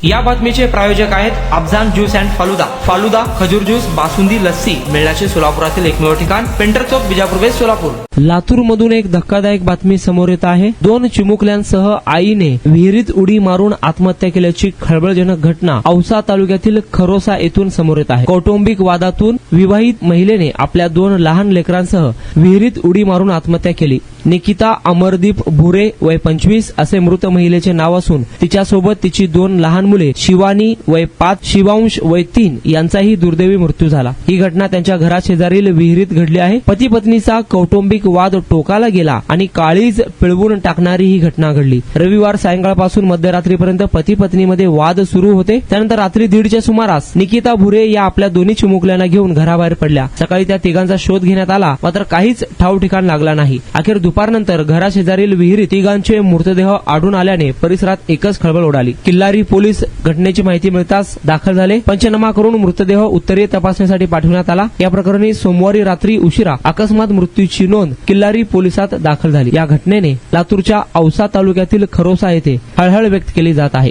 या बातमीचे प्रायोजक आहेत अफजान ज्यूस अँड फालुदा। फालुदा, खजूर ज्यूस, बासुंदी, लस्सी मिळण्याचे सोलापुरातील एकमेव ठिकाण, पेंटर चौक, बिजापूर वेस्ट, सोलापूर। लातूर मधून एक धक्कादायक बातमी समोर येत आहे। 2 चिमुकल्यांसह आईने विहिरीत उडी मारून आत्महत्या केल्याची खळबळजनक घटना औसा तालुक्यातील खरोसा येथून समोर येत आहे। कौटुंबिक वादातून विवाहित महिलेने आपल्या 2 लहान लेकरांसह विहिरीत उडी मारून आत्महत्या केली। निकिता अमरदीप भुरे वय 25 असे मृत महिलेचे नाव असून तिच्यासोबत तिची 2 लहान मुले शिवानी वय 5, शिवांश वय 3 यांचाही दुर्दैवी मृत्यू झाला। ही घटना त्यांच्या घराशेजारील विहिरीत घडली आहे। पती पत्नीचा कौटुंबिक वाद टोकाला गेला आणि काळीज पिळवून टाकणारी ही घटना घडली। रविवार सायंकाळपासून मध्यरात्रीपर्यंत पती पत्नीमध्ये वाद सुरू होते। त्यानंतर रात्री 1:30च्या सुमारास निकिता भुरे या आपल्या 2 चिमुकल्यांना घेऊन घराबाहेर पडल्या। सकाळी त्या तिघांचा शोध घेण्यात आला, मात्र काहीच ठाव ठिकाण लागला नाही। अखेर दुपारनंतर घराशेजारील विहिरीत तिघांचे मृतदेह आढळून आल्याने परिसरात एकच खळबळ उडाली। किल्लारी पोलीस घटनेची माहिती मिळताच दाखल झाले। पंचनामा करून मृतदेह उत्तरीय तपासणीसाठी पाठवण्यात आला। या प्रकरणी सोमवारी रात्री उशिरा अकस्मात मृत्यूची नोंद किल्लारी पोलिसात दाखल झाली। या घटनेने लातूरच्या औसा तालुक्यातील खरोसा येथे हळहळ व्यक्त केली जात आहे।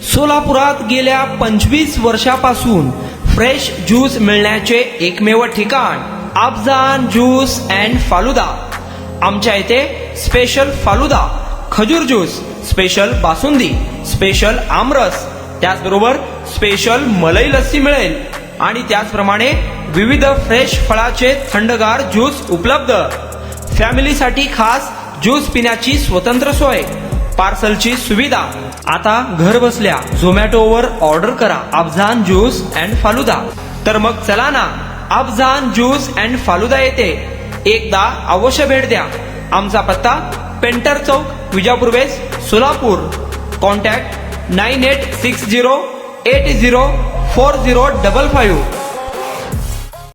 सोलापुरात गेल्या 25 वर्षापासून फ्रेश ज्यूस मिळण्याचे एकमेव ठिकाण अफजान ज्यूस अँड फालुदा। आमच्या इथे स्पेशल फालुदा, खजूर ज्यूस, स्पेशल बासुंदी, स्पेशल आमरस, त्याचबरोबर स्पेशल मलाई लस्सी मिळेल आणि त्याचप्रमाणे विविध फ्रेश फळाचे थंडगार ज्यूस उपलब्ध। फॅमिलीसाठी खास ज्यूस पिण्याची स्वतंत्र सोय, पार्सलची सुविधा। आता घर बसल्या झोमॅटोवर ऑर्डर करा अफजान ज्यूस अँड फालुदा। तर मग चला ना, अफजान ज्यूस अँड फालुदा येथे एकदा अवश्य भेट द्या। आमचा पत्ता पेंटर चौक, बिजापूर वेस्ट, सोलापूर। कॉन्टॅक्ट 9860804055।